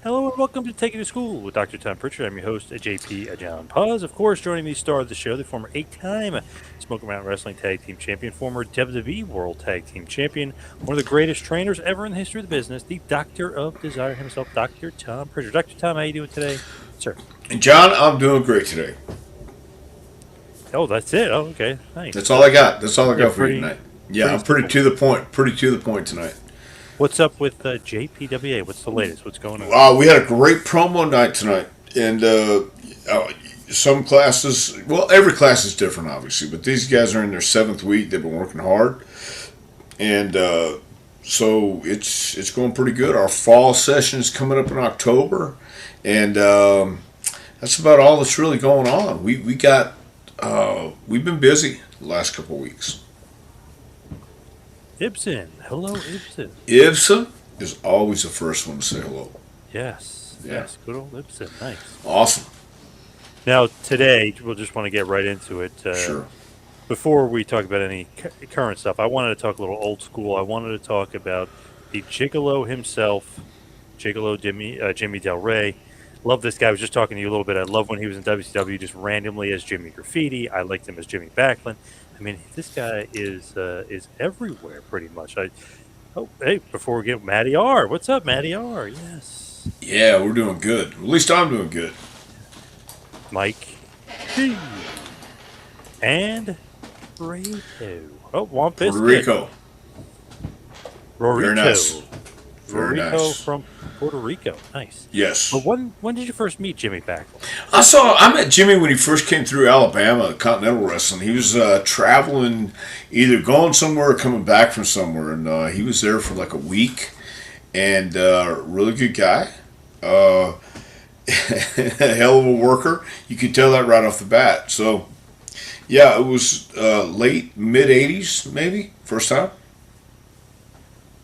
Hello and welcome to Taking to School with Dr. Tom Prichard. I'm your host, JP John Paz. Of course, joining me, star of the show, the former 8-time Smoky Mountain Wrestling Tag Team Champion, former WWE World Tag Team Champion, one of the greatest trainers ever in the history of the business, the Doctor of Desire himself, Dr. Tom Prichard. Dr. Tom, how you doing today, sir? John, I'm doing great today. Oh, that's it. Oh, okay, nice. That's all I got. That's all I Yeah, got for you pretty, tonight. Yeah, pretty I'm pretty simple. to the point. Pretty to the point tonight. What's up with JPWA? What's the latest? What's going on? We had a great promo night tonight, and some classes. Well, every class is different, obviously, but these guys are in their seventh week. They've been working hard, and so it's going pretty good. Our fall session is coming up in October, and that's about all that's really going on. We've been busy the last couple of weeks. Ibsen. Hello, Ibsen. Ibsen is always the first one to say hello. Yes, Yeah. yes, good old Ibsen. Nice. Awesome. Now, today, we'll just want to get right into it. Sure. Before we talk about any current stuff, I wanted to talk a little old school. I wanted to talk about the Gigolo himself, Gigolo Jimmy Del Rey. Love this guy. I was just talking to you a little bit. I love when he was in WCW just randomly as Jimmy Graffiti. I liked him as Jimmy Backlund. I mean, this guy is everywhere pretty much. Oh, hey, before we get Matty R. What's up, Matty R? Yes. Yeah, we're doing good. At least I'm doing good. Mike G. And Rito. Oh, Womp Puerto Biscuit. Rico. Very Rorito. nice. Very Rorito nice. from Puerto Rico. Nice. Yes. But when did you first meet Jimmy Backlund? I met Jimmy when he first came through Alabama, Continental Wrestling. He was traveling, either going somewhere or coming back from somewhere, and he was there for like a week. And really good guy. A hell of a worker. You could tell that right off the bat. So, yeah, it was late, mid 80s, maybe, first time.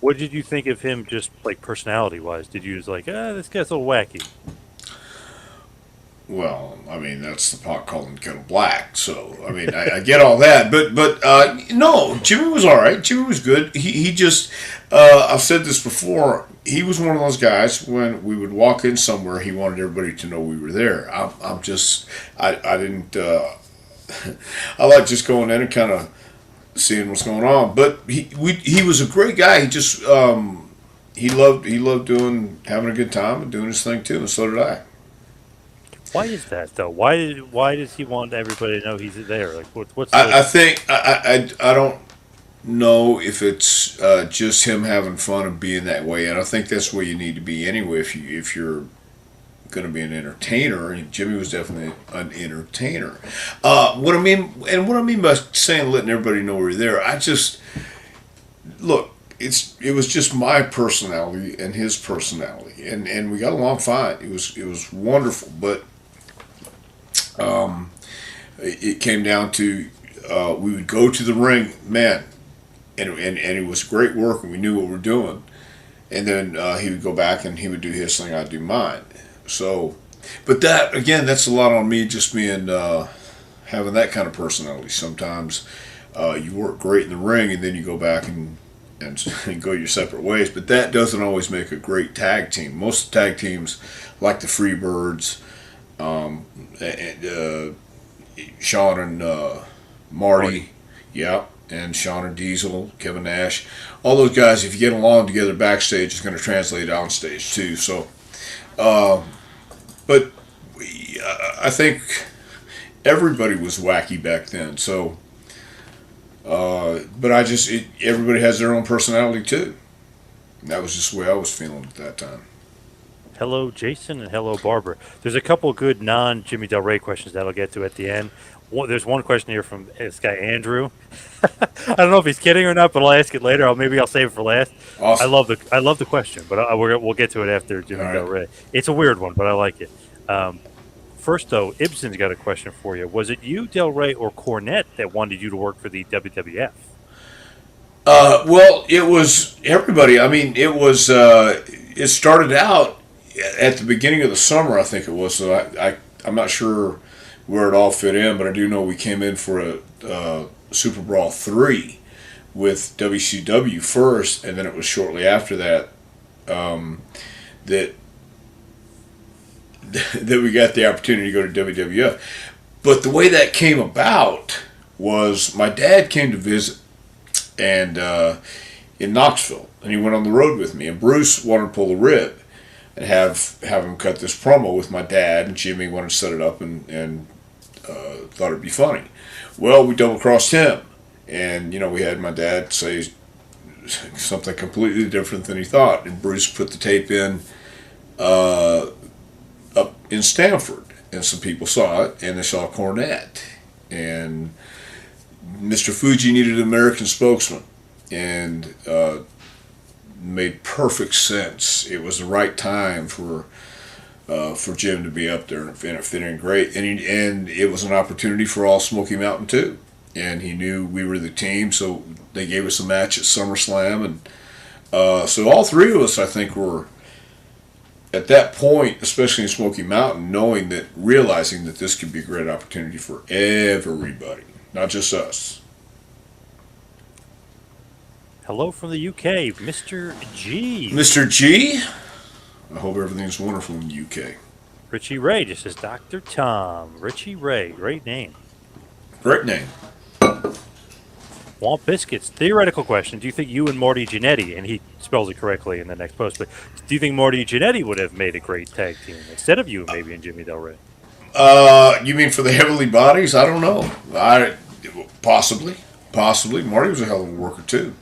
What did you think of him just like personality wise? Did you just like, this guy's a little wacky? Well, I mean, that's the pot calling the kettle black. So, I mean, I get all that, but no, Jimmy was all right. Jimmy was good. He just, I've said this before. He was one of those guys when we would walk in somewhere, he wanted everybody to know we were there. I'm just, I didn't. I like just going in and kind of seeing what's going on. But he was a great guy. He just he loved doing having a good time and doing his thing too, and so did I. Why is that though? Why does he want everybody to know he's there? Like what's I the think I don't know if it's just him having fun and being that way, and I think that's where you need to be anyway. If you're going to be an entertainer, and Jimmy was definitely an entertainer. What I mean by saying letting everybody know we're there, I just look. It was just my personality and his personality, and we got along fine. It was wonderful, but it came down to we would go to the ring, man, and it was great work, and we knew what we were doing. And then he would go back and he would do his thing, I'd do mine. So, but that again, that's a lot on me, just being having that kind of personality. Sometimes you work great in the ring, and then you go back and go your separate ways. But that doesn't always make a great tag team. Most tag teams, like the Freebirds, and Sean and Marty, yeah, and Sean and Diesel, Kevin Nash, all those guys. If you get along together backstage, it's going to translate on stage too. So, but I think everybody was wacky back then. So, but everybody has their own personality too. And that was just the way I was feeling at that time. hello Jason and hello Barbara? There's a couple good non Jimmy Del Rey questions that I'll get to at the end. There's one question here from this guy Andrew. I don't know if he's kidding or not, but I'll ask it later. Maybe I'll save it for last. Awesome. I love the question, but we'll get to it after All Jimmy Del right. Rey. It's a weird one, but I like it. Um, First though, Ibsen's got a question for you. Was it you, Del Rey, or Cornette that wanted you to work for the WWF? Well, it was everybody. I mean, it was. It started out at the beginning of the summer, I think it was. So I'm not sure where it all fit in, but I do know we came in for a Super Brawl 3 with WCW first, and then it was shortly after that that that we got the opportunity to go to WWF. But the way that came about was my dad came to visit, and in Knoxville, and he went on the road with me. And Bruce wanted to pull the rib and have him cut this promo with my dad, and Jimmy wanted to set it up and thought it'd be funny. Well, we double crossed him, and we had my dad say something completely different than he thought, and Bruce put the tape in up in Stamford, and some people saw it, and they saw Cornette, and Mr. Fuji needed an American spokesman, and made perfect sense. It was the right time for Jim to be up there and fitting great, and it was an opportunity for all Smoky Mountain too. And he knew we were the team, so they gave us a match at SummerSlam, and so all three of us, I think, were at that point, especially in Smoky Mountain, realizing that this could be a great opportunity for everybody, not just us. Hello from the UK, Mr. G. Mr. G, I hope everything's wonderful in the UK. Richie Ray just says Dr. Tom. Richie Ray, great name. Great name. Womp Biscuits, theoretical question. Do you think you and Marty Jannetty, and he spells it correctly in the next post, but do you think Marty Jannetty would have made a great tag team instead of you maybe and Jimmy Del Rey? You mean for the Heavenly Bodies? I don't know. Possibly. Marty was a hell of a worker too.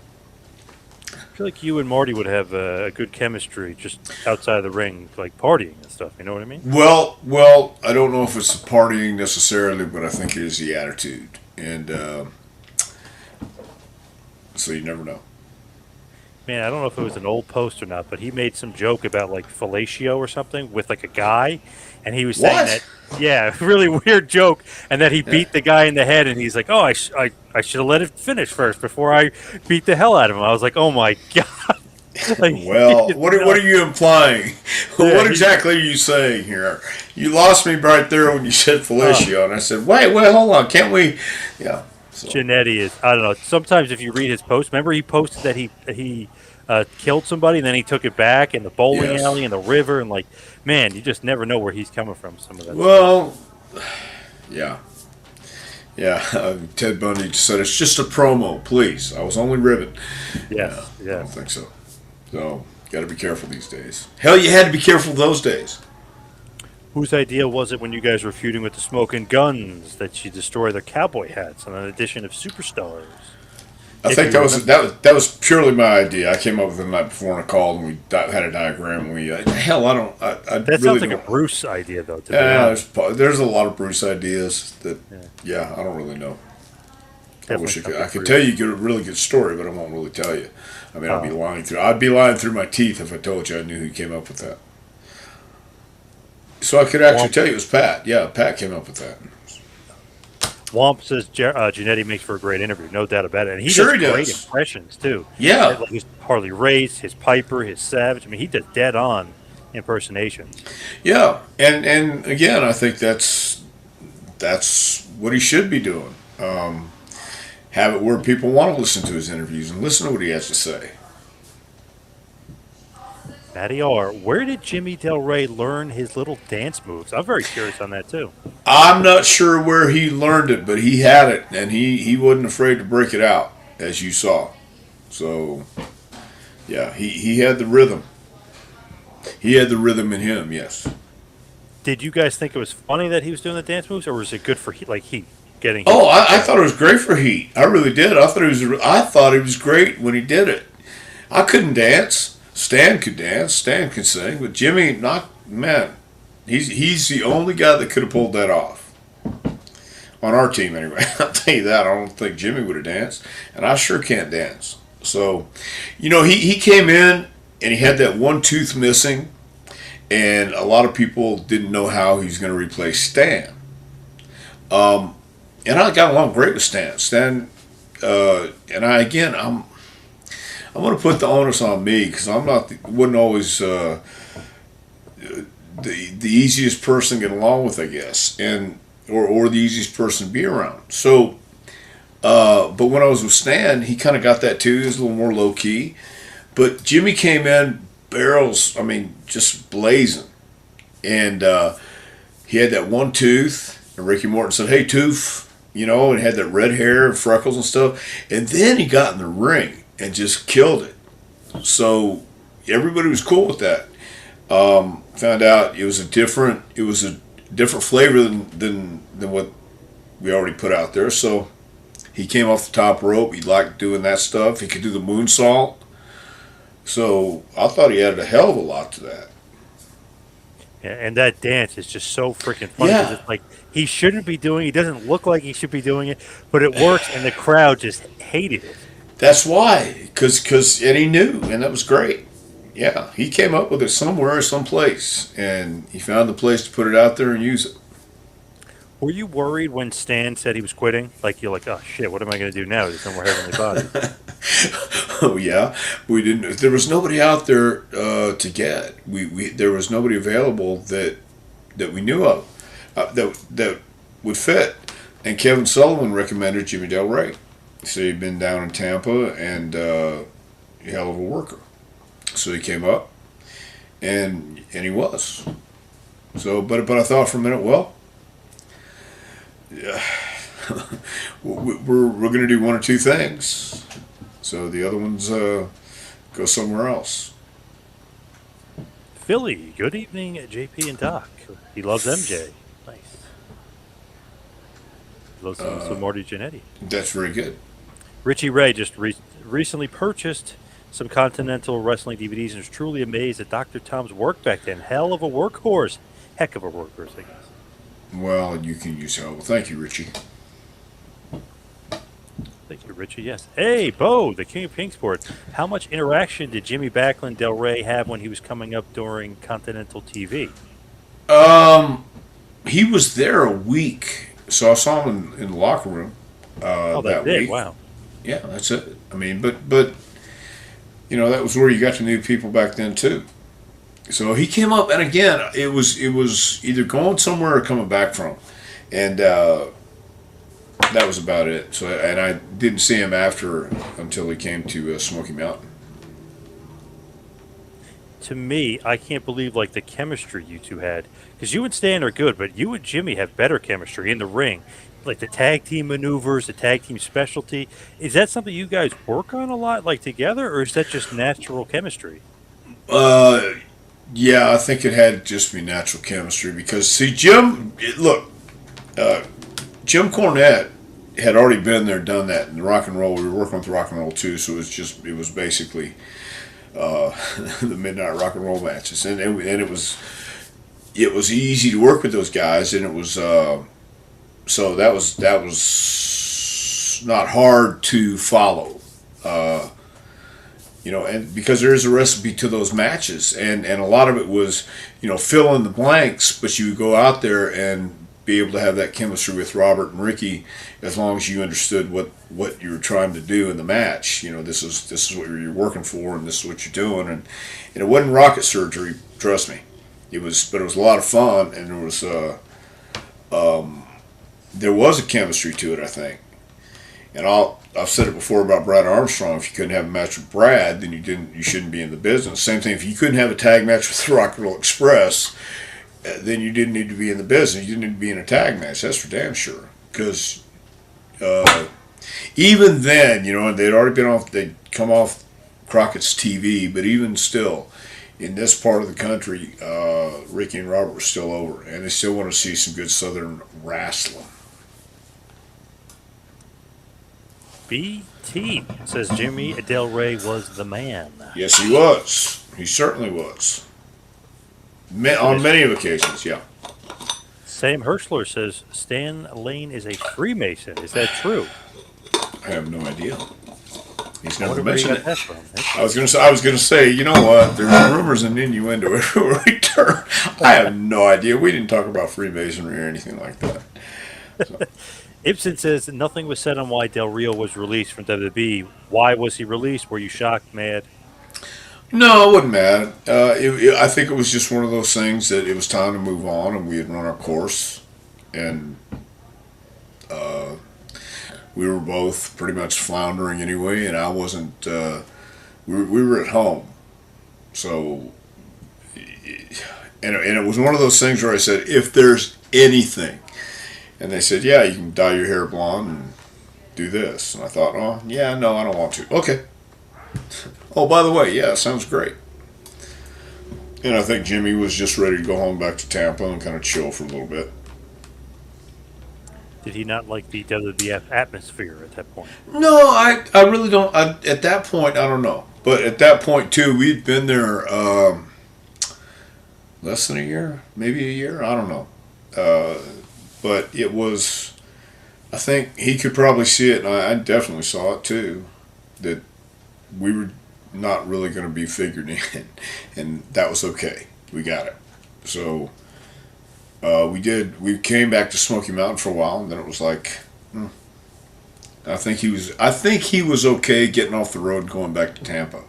I feel like you and Marty would have a good chemistry just outside of the ring, like partying and stuff. You know what I mean? Well, I don't know if it's the partying necessarily, but I think it is the attitude, and so you never know. Man, I don't know if it was an old post or not, but he made some joke about like fellatio or something with like a guy, and he was saying that, yeah, really weird joke, and that he beat the guy in the head, and he's like, oh, I should have let it finish first before I beat the hell out of him. I was like, oh my god. Like, well, what are you implying? Yeah, what exactly are you saying here? You lost me right there when you said fellatio, and I said, wait, hold on, can't we? Yeah. So. Jannetty is, I don't know. Sometimes if you read his post, remember he posted that he killed somebody, and then he took it back in the bowling alley in the river, and like, man, you just never know where he's coming from. Some of that. Well, stuff. Yeah. Ted Bundy just said it's just a promo, please. I was only ribbing. Yeah. I don't think so. So, got to be careful these days. Hell, you had to be careful those days. Whose idea was it when you guys were feuding with the Smoking Guns that you destroy their cowboy hats on an edition of Superstars? I think that was purely my idea. I came up with it the night before on a call, and we had a diagram. And we that really sounds like a Bruce idea, though. There's a lot of Bruce ideas that I don't really know. I wish I could tell you a really good story, but I won't really tell you. I mean, I'd be lying through my teeth if I told you I knew who came up with that. So I could actually tell you it was Pat. Yeah, Pat came up with that. Womp says Jannetty makes for a great interview, no doubt about it. And he does great impressions, too. Yeah. Like his Harley Race, his Piper, his Savage. I mean, he does dead-on impersonations. Yeah, and again, I think that's what he should be doing. Have it where people want to listen to his interviews and listen to what he has to say. Matty R., where did Jimmy Del Rey learn his little dance moves? I'm very curious on that, too. I'm not sure where he learned it, but he had it, and he wasn't afraid to break it out, as you saw. So, yeah, he had the rhythm. He had the rhythm in him, yes. Did you guys think it was funny that he was doing the dance moves, or was it good for Heat? I thought it was great for Heat. I really did. I thought it was great when he did it. I couldn't dance. Stan could dance. Stan could sing, but Jimmy, he's the only guy that could have pulled that off. On our team, anyway. I'll tell you that. I don't think Jimmy would have danced, and I sure can't dance. So, he came in and he had that one tooth missing, and a lot of people didn't know how he was going to replace Stan. And I got along great with Stan. Stan, and I'm going to put the onus on me because wasn't always the easiest person to get along with, I guess, or the easiest person to be around. So, but when I was with Stan, he kind of got that too. He was a little more low key. But Jimmy came in barrels, just blazing, and he had that one tooth, and Ricky Morton said, "Hey, tooth," and had that red hair and freckles and stuff. And then he got in the ring and just killed it. So everybody was cool with that. Found out it was a different flavor than what we already put out there. So he came off the top rope. He liked doing that stuff. He could do the moonsault. So I thought he added a hell of a lot to that. Yeah, and that dance is just so freaking funny because Yeah, it's like he shouldn't be doing. He doesn't look like he should be doing it, but it works, and the crowd just hated it. that's why. And he knew, and that was great. Yeah, he came up with it somewhere, someplace, and he found the place to put it out there and use it. Were you worried when Stan said he was quitting? Like you're like, oh shit, what am I going to do now? There's no more Heavenly Bodies. Oh yeah, we didn't. There was nobody out there to get. We there was nobody available that we knew of that would fit. And Kevin Sullivan recommended Jimmy Del Rey. He said he'd been down in Tampa and a hell of a worker. So he came up, and he was. So, but I thought for a minute, well, yeah, we're going to do one or two things. So the other ones go somewhere else. Philly, good evening, JP and Doc. He loves MJ. Nice. He loves some Marty Jannetty. That's very good. Richie Ray just recently purchased some Continental Wrestling DVDs and is truly amazed at Dr. Tom's work back then. Hell of a workhorse. Heck of a workhorse, I guess. Well, you can use help. Well, thank you, Richie. Thank you, Richie. Yes. Hey, Bo, the king of Kingsport. How much interaction did Jimmy Backlund Del Rey have when he was coming up during Continental TV? Um, he was there a week, so I saw him in the locker room Oh, that that's it. week. Wow. Yeah, that's it. I mean, but that was where you got to know people back then too. So he came up, and again, it was either going somewhere or coming back from, and that was about it. So, and I didn't see him until he came to Smoky Mountain. To me, I can't believe like the chemistry you two had because you and Stan are good, but you and Jimmy have better chemistry in the ring. Like the tag team maneuvers, the tag team specialty. Is that something you guys work on a lot, like together, or is that just natural chemistry? Uh, yeah, I think it had to just be natural chemistry because see, look, uh, Jim Cornette had already been there, done that in the rock and roll. We were working with rock and roll too, so it was basically uh, the midnight rock and roll matches, and it was easy to work with those guys, and it was so that was not hard to follow. Uh, and because there is a recipe to those matches, and a lot of it was, fill in the blanks, but you would go out there and be able to have that chemistry with Robert and Ricky, as long as you understood what you were trying to do in the match. This is what you're working for, and this is what you're doing, and it wasn't rocket surgery. Trust me, but it was a lot of fun, and there was a chemistry to it, I think. And I've said it before about Brad Armstrong. If you couldn't have a match with Brad, then you shouldn't be in the business. Same thing. If you couldn't have a tag match with the Rock and Roll Express, then you didn't need to be in the business. You didn't need to be in a tag match. That's for damn sure. Because even then, they'd already they'd come off Crockett's TV, but even still, in this part of the country, Ricky and Robert were still over, and they still want to see some good Southern wrestling. BT says Jimmy Del Rey was the man. Yes, he was. He certainly was. On many occasions, yeah. Sam Hirschler says Stan Lane is a Freemason. Is that true? I have no idea. He's I never wonder where you mentioned got it. that from. I was gonna say, you know what? There's rumors and innuendo everywhere we turn. I have no idea. We didn't talk about Freemasonry or anything like that. So, Ibsen says that nothing was said on why Del Rio was released from WWE. Why was he released? Were you shocked, mad? no, I wasn't mad. I think it was just one of those things that it was time to move on, and we had run our course, and we were both pretty much floundering anyway, and I wasn't. We were at home, so And it was one of those things where I said, if there's anything, and they said, yeah, you can dye your hair blonde and do this. And I thought, oh, yeah, no, I don't want to. Okay. Oh, by the way, yeah, sounds great. And I think Jimmy was just ready to go home back to Tampa and kind of chill for a little bit. Did he not like the WWF atmosphere at that point? No, I really don't. At that point, I don't know. But at that point, too, we'd been there less than a year, maybe a year. I don't know. But it was, I think he could probably see it, and I definitely saw it, too, that we were not really going to be figured in. And that was okay. We got it. So we did. We came back to Smoky Mountain for a while, and then it was like, I think he was. I think he was okay getting off the road and going back to Tampa.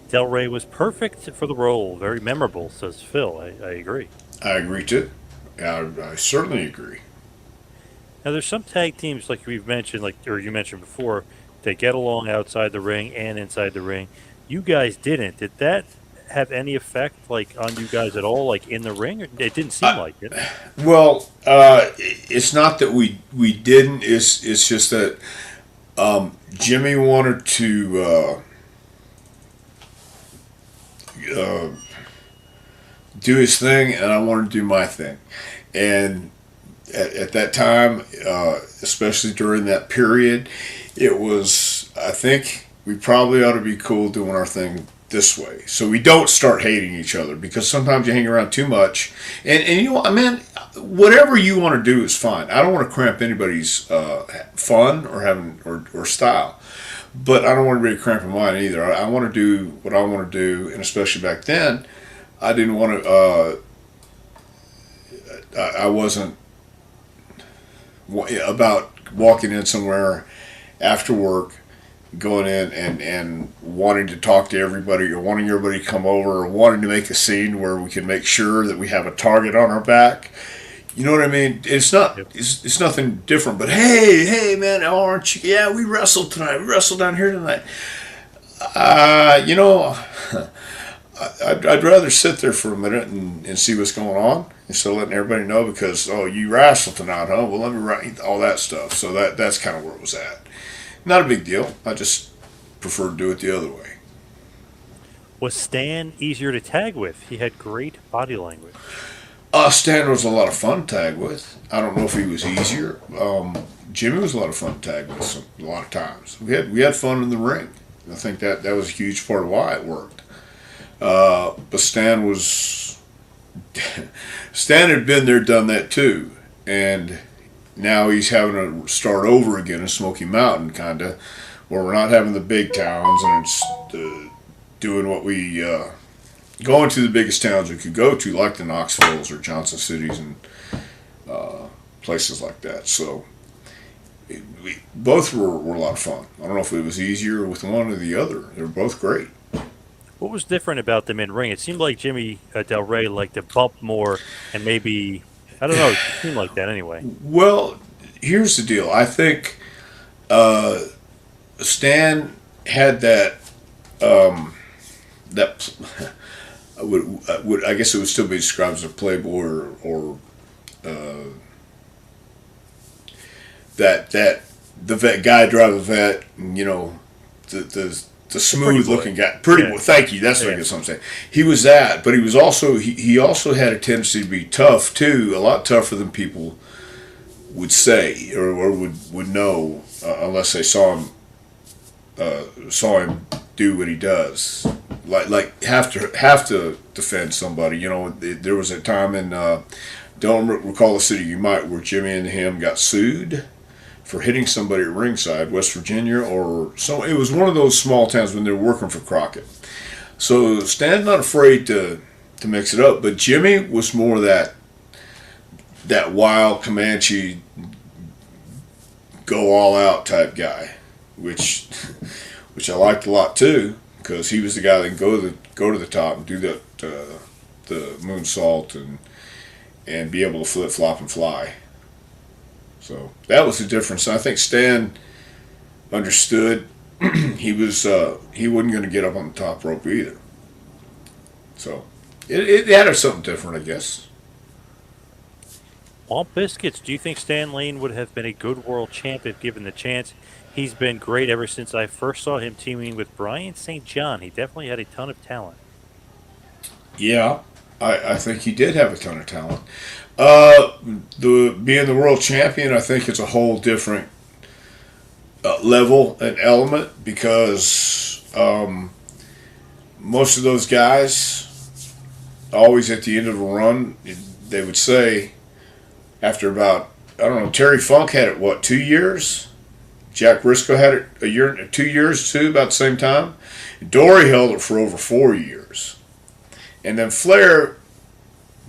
Del Rey was perfect for the role, very memorable, says Phil. I agree. I agree too. I certainly agree. Now, there's some tag teams like we've mentioned, like or you mentioned before, they get along outside the ring and inside the ring. You guys didn't. Did that have any effect, like on you guys at all, like in the ring? It didn't seem like it. Well, it's not that we didn't. It's just that Jimmy wanted to do his thing, and I wanted to do my thing. And at that time, especially during that period, it was, I think we probably ought to be cool doing our thing this way. So we don't start hating each other, because sometimes you hang around too much. And you know what, man, whatever you want to do is fine. I don't want to cramp anybody's fun or or style. But I don't want anybody cramping mine either. I want to do what I want to do, and especially back then, I didn't want to. I wasn't about walking in somewhere after work, going in and wanting to talk to everybody, or wanting everybody to come over, or wanting to make a scene where we can make sure that we have a target on our back. You know what I mean? It's not. Yep. It's nothing different. But hey, man, aren't you? Yeah, we wrestled tonight. We wrestled down here tonight. You know, I'd rather sit there for a minute and see what's going on, instead of letting everybody know, because, oh, you wrestled tonight, huh? Well, let me write all that stuff. So that's kind of where it was at. Not a big deal. I just prefer to do it the other way. Was Stan easier to tag with? He had great body language. Stan was a lot of fun to tag with. I don't know if he was easier. Jimmy was a lot of fun to tag with a lot of times. We had fun in the ring. I think that was a huge part of why it worked. But Stan had been there, done that too, and now he's having to start over again in Smoky Mountain, kind of, where we're not having the big towns, and it's doing what we going to the biggest towns we could go to, like the Knoxvilles or Johnson Cities and places like that. So both were a lot of fun. I don't know if it was easier with one or the other. They were both great. What was different about them in ring? It seemed like Jimmy Del Rey liked to bump more, and maybe, I don't know, it seemed like that anyway. Well, here's the deal. I think Stan had that that I guess it would still be described as a playboy, or that the vet guy driving the vet, and, you know, the smooth looking guy, pretty boy. Thank you. That's what I guess I'm saying. He was that, but he was also he also had a tendency to be tough too, a lot tougher than people would say, or would know, unless they saw him do what he does. Like have to defend somebody. You know, there was a time in don't recall the city you might, where Jimmy and him got sued for hitting somebody at ringside, West Virginia, or so. It was one of those small towns when they were working for Crockett. So Stan's not afraid to mix it up, but Jimmy was more that wild Comanche, go all out type guy, which I liked a lot too, because he was the guy that can go to the top and do that the moonsault and be able to flip, flop, and fly. So that was the difference. I think Stan understood he wasn't going to get up on the top rope either. So it added something different, I guess. Walt Biscuits, do you think Stan Lane would have been a good world champ if given the chance? He's been great ever since I first saw him teaming with Brian St. John. He definitely had a ton of talent. Yeah, I think he did have a ton of talent. Uh, the being the world champion, I think it's a whole different level and element because most of those guys always at the end of a run they would say after about I don't know Terry Funk had it what 2 years. Jack Briscoe had it a year, 2 years too, about the same time. Dory held it for over 4 years, and then Flair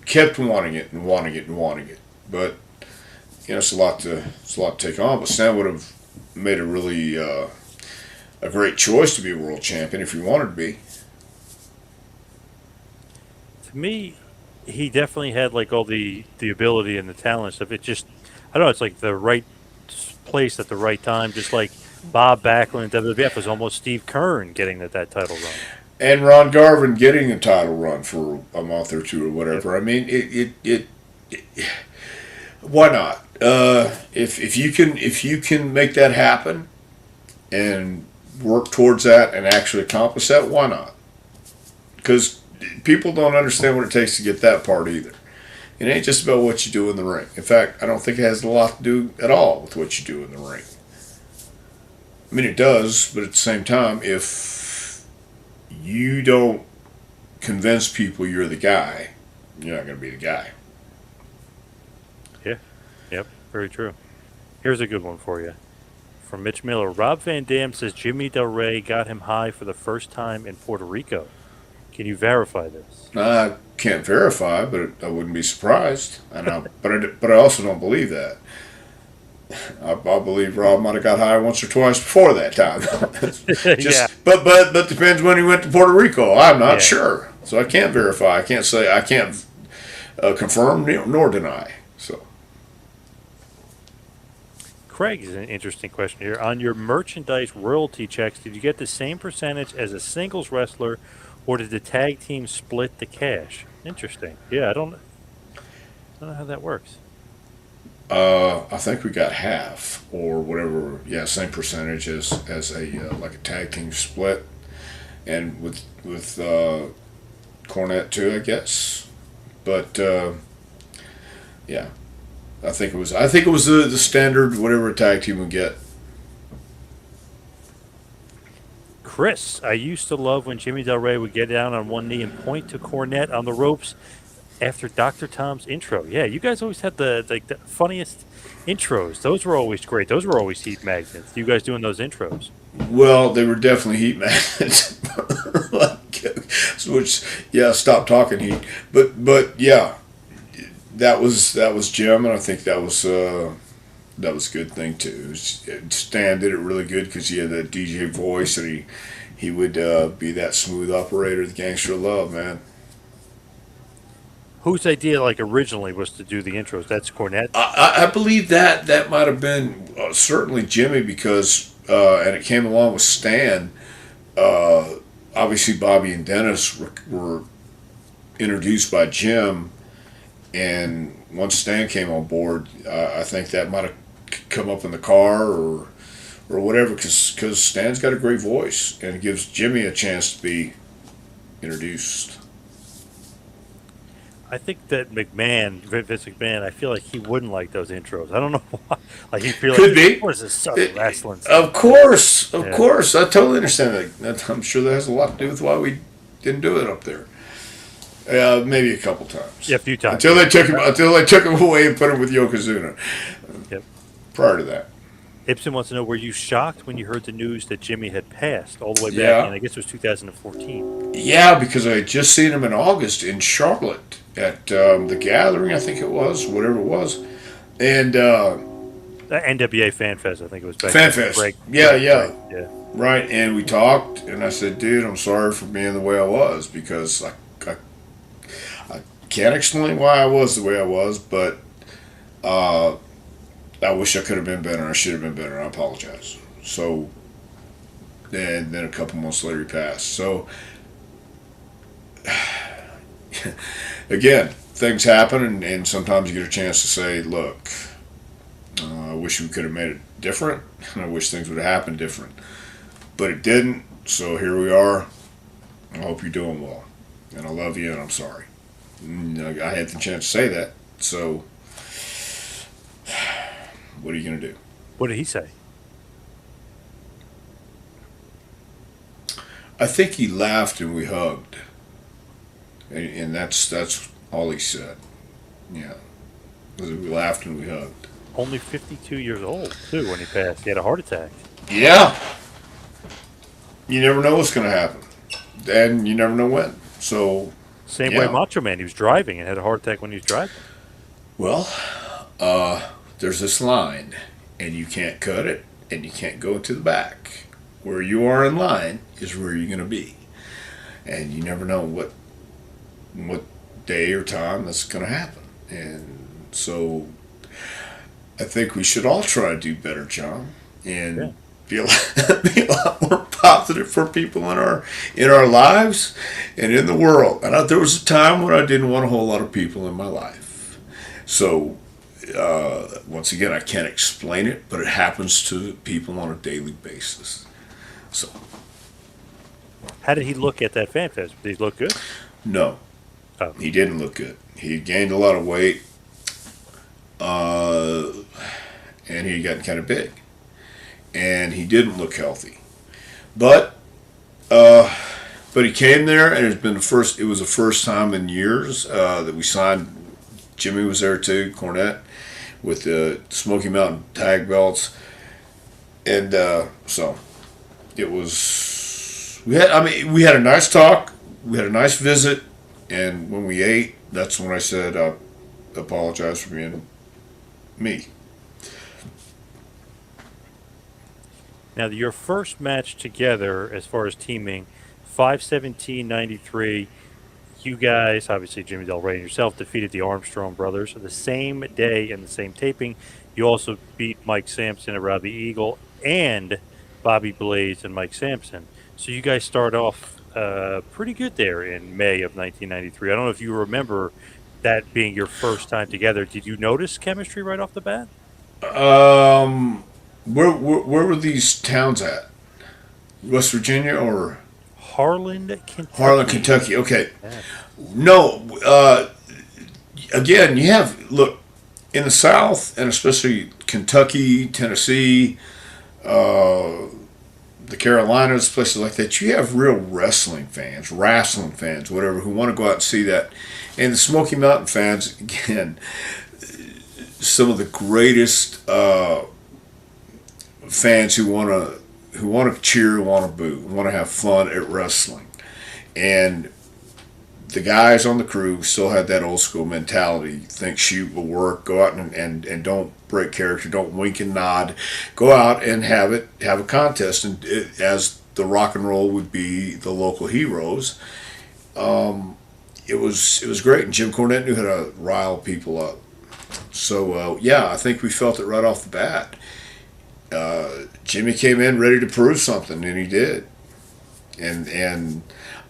kept wanting it and wanting it and wanting it. But it's a lot to take on. But Stan would have made a really a great choice to be a world champion if he wanted to be. To me, he definitely had like all the ability and the talent stuff. It just I don't know. It's like the right place at the right time. Just like Bob Backlund in WWF was almost Steve Kern getting that title run. And Ron Garvin getting a title run for a month or two or Yep. whatever. I mean, it why not? If you can make that happen and work towards that and actually accomplish that, why not? Because people don't understand what it takes to get that part either. It ain't just about what you do in the ring. In fact, I don't think it has a lot to do at all with what you do in the ring. I mean, it does, but at the same time, if you don't convince people you're the guy, you're not going to be the guy. Yeah. Yep. Very true. Here's a good one for you. From Mitch Miller. Rob Van Dam says Jimmy Del Rey got him high for the first time in Puerto Rico. Can you verify this? I can't verify, but I wouldn't be surprised. But I also don't believe that. I believe Rob might have got high once or twice before that time. Yeah. But depends when he went to Puerto Rico. I'm not Yeah. sure, so I can't verify. I can't say. I can't confirm nor deny. So Craig is an interesting question here. On your merchandise royalty checks, did you get the same percentage as a singles wrestler, or did the tag team split the cash? Interesting. Yeah, I don't know how that works. I think we got half or whatever. Yeah, same percentage as a like a tag team split, and with Cornette too, I guess. But yeah, I think it was the standard whatever a tag team would get. Chris, I used to love when Jimmy Del Rey would get down on one knee and point to Cornette on the ropes after Dr. Tom's intro. Yeah, you guys always had the funniest intros. Those were always great. Those were always heat magnets. You guys doing those intros? Well, they were definitely heat magnets. Which yeah, stop talking heat. But yeah, that was Jim, and I think that was a good thing too. Stan did it really good because he had that DJ voice, and he would be that smooth operator, the gangster of love, man. Whose idea, like originally, was to do the intros? That's Cornette's. I believe that might have been certainly Jimmy because and it came along with Stan. Obviously, Bobby and Dennis were introduced by Jim, and once Stan came on board, I think that might have come up in the car or whatever because Stan's got a great voice and it gives Jimmy a chance to be introduced. I think that Vince McMahon, I feel like he wouldn't like those intros. I don't know why. Like he'd feel Could like, be. what is this Southern wrestling Of stuff? course, of Yeah. course. I totally understand that. I'm sure that has a lot to do with why we didn't do it up there. Maybe a couple times. Yeah, a few times. Until they took him away and put him with Yokozuna. Yep. Prior to that, Ibsen wants to know, were you shocked when you heard the news that Jimmy had passed all the way back Yeah. in, I guess it was 2014? yeah, because I had just seen him in August in Charlotte at the Gathering, I think it was, whatever it was, and NWA Fan Fest, I think it was back Fan then. Fest. Greg- Yeah, Greg- yeah. yeah. right, and we talked, and I said, dude, I'm sorry for being the way I was because I can't explain why I was the way I was, but I wish I could have been better. I should have been better. I apologize. So, and then a couple months later, he passed. So, again, things happen, and sometimes you get a chance to say, look, I wish we could have made it different, and I wish things would have happened different. But it didn't, so here we are. I hope you're doing well. And I love you, and I'm sorry. I had the chance to say that, so what are you going to do? What did he say? I think he laughed and we hugged. And that's all he said. Yeah. We laughed and we hugged. Only 52 years old, too, when he passed. He had a heart attack. Yeah. You never know what's going to happen. And you never know when. So, Same way yeah. Macho Man. He was driving and had a heart attack when he was driving. Well, there's this line, and you can't cut it, and you can't go to the back. Where you are in line is where you're going to be. And you never know what day or time that's going to happen. And so I think we should all try to do better, John, and Yeah. be a lot more positive for people in our lives and in the world. And there was a time when I didn't want a whole lot of people in my life. So once again, I can't explain it, but it happens to people on a daily basis. So How did he look at that fan fest? Did he look good? no, Oh, he didn't look good. He had gained a lot of weight, and he had gotten kind of big, and he didn't look healthy. But but he came there, and it's been the first. It was the first time in years that we signed. Jimmy was there too, Cornette, with the Smoky Mountain tag belts, and so it was. We had a nice talk. We had a nice visit, and when we ate, that's when I said I apologize for being me. now, your first match together, as far as teaming, 5/17/93. You guys, obviously Jimmy Del Rey and yourself, defeated the Armstrong brothers the same day in the same taping. You also beat Mike Sampson and Robbie Eagle and Bobby Blaze and Mike Sampson. So you guys start off pretty good there in May of 1993. I don't know if you remember that being your first time together. Did you notice chemistry right off the bat? Um, where were these towns at? West Virginia or Harlan, Harlan, Kentucky. Kentucky? Okay, Yeah. no. Again, you have look in the South, and especially Kentucky, Tennessee, the Carolinas, places like that. You have real wrestling fans, whatever, who want to go out and see that. And the Smoky Mountain fans, again, some of the greatest fans who want to cheer, want to boo, want to have fun at wrestling, and the guys on the crew still had that old school mentality. Think, shoot, will work. Go out and don't break character. Don't wink and nod. Go out and have a contest. And as the rock and roll would be the local heroes, it was great. And Jim Cornette knew how to rile people up. So yeah, I think we felt it right off the bat. Jimmy came in ready to prove something, and he did. And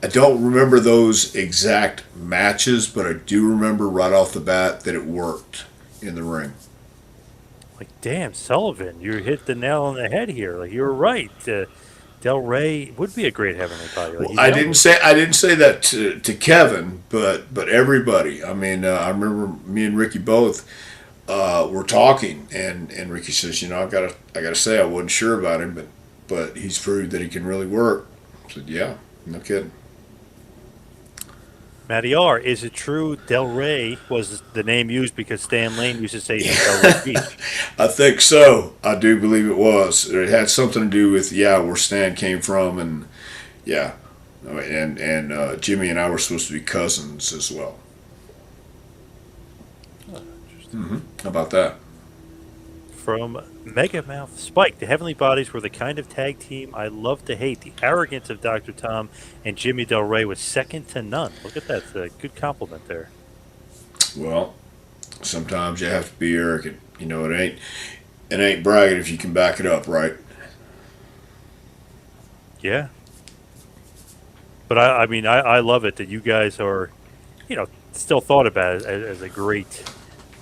I don't remember those exact matches, but I do remember right off the bat that it worked in the ring. Like, damn, Sullivan, you hit the nail on the head here. Like, you were right. Del Rey would be a great heavenly body. Like, Well, I didn't say that to Kevin, but everybody. I mean, I remember me and Ricky both were talking, and Ricky says, I gotta say I wasn't sure about him, but he's proved that he can really work. I said, yeah, no kidding. Matty R, is it true Del Rey was the name used because Stan Lane used to say it in Del Rey Beach? I think so. I do believe it was. It had something to do with where Stan came from, and yeah, and Jimmy and I were supposed to be cousins as well. Oh, interesting. How about that? From Megamouth Spike, the Heavenly Bodies were the kind of tag team I love to hate. The arrogance of Dr. Tom and Jimmy Del Rey was second to none. Look at that. It's a good compliment there. Well, sometimes you have to be arrogant. It ain't bragging if you can back it up, right? Yeah. But I mean, I love it that you guys are, still thought about it as a great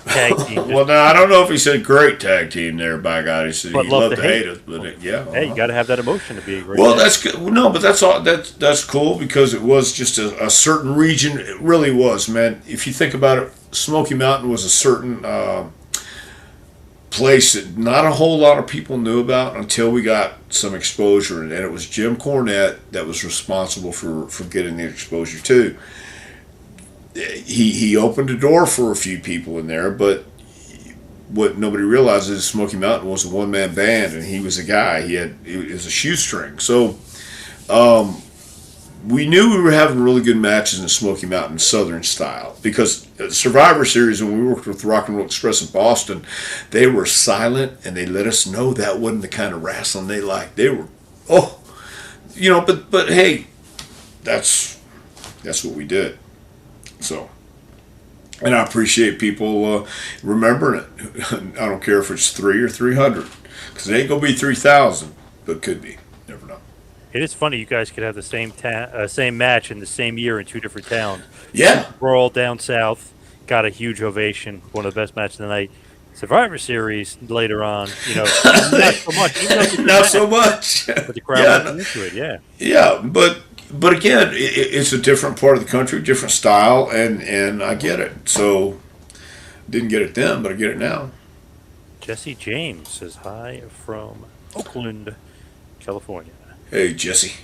tag team. Well, now I don't know if he said great tag team there. By God, he said But he love loved to to hate hate. us, but yeah. Hey, you got to have that emotion to be a great Well, tag. that's good. Well, no, but that's all. That's cool because it was just a certain region. It really was, man. If you think about it, Smoky Mountain was a certain place that not a whole lot of people knew about until we got some exposure, and it was Jim Cornette that was responsible for getting the exposure too. He opened the door for a few people in there, but what nobody realizes is Smoky Mountain was a one man band, and he was a guy. It was a shoestring. So we knew we were having really good matches in the Smoky Mountain Southern style because Survivor Series, when we worked with Rock and Roll Express in Boston, they were silent and they let us know that wasn't the kind of wrestling they liked. They were, but hey, that's what we did. So, and I appreciate people remembering it. I don't care if it's 3 or 300, because it ain't gonna be 3,000, but could be. Never know. It is funny you guys could have the same match in the same year in two different towns. Yeah. Brawl down south got a huge ovation, one of the best matches of the night. Survivor Series later on, not so much. Even though it's a good Not match, so much. but the crowd Yeah, wasn't into it. Yeah. yeah, but again, it's a different part of the country, different style, and I get it. So, didn't get it then, but I get it now. Jesse James says hi from Oakland, California. Hey, Jesse.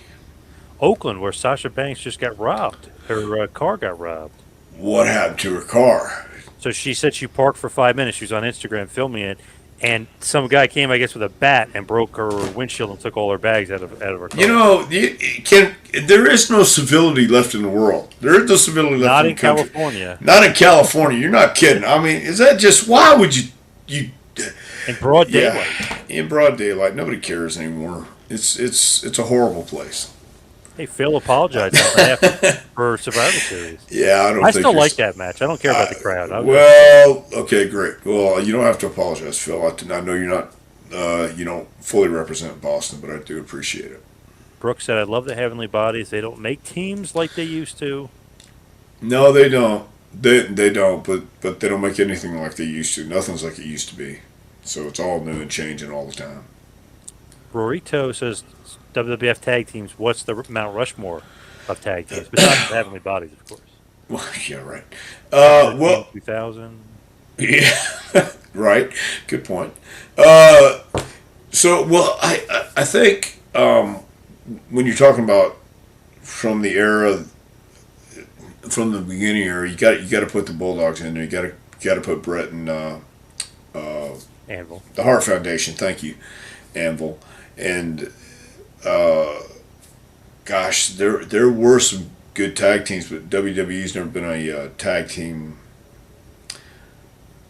Oakland, where Sasha Banks just got robbed. Her car got robbed. What happened to her car? So she said she parked for 5 minutes. She was on Instagram filming it, and some guy came, I guess, with a bat and broke her windshield and took all her bags out of her car. There is no civility left in the world. There is no civility left Not in in the country. California. Not in California. You're not kidding. I mean, is that just why would you? In broad daylight. Yeah, in broad daylight. Nobody cares anymore. It's a horrible place. Hey, Phil apologized on behalf for Survivor Series. Yeah, I don't. I think still you're- like that match. I don't care about the crowd. Well, okay, great. Well, you don't have to apologize, Phil. I know you're not. You don't fully represent Boston, but I do appreciate it. Brooks said, I love the Heavenly Bodies. They don't make teams like they used to. No, they don't. They don't. But they don't make anything like they used to. Nothing's like it used to be. So it's all new and changing all the time. Rorito says, WWF tag teams, what's the Mount Rushmore of tag teams? But not the Heavenly Bodies, of course. Well, yeah, right. Well, 2000. yeah, right. Good point. So, well, I think when you're talking about from the era, from the beginning era, you got to put the Bulldogs in there. You got to put Brett and Anvil. the Hart Foundation. Thank you, Anvil. And gosh, there were some good tag teams, but WWE's never been a tag team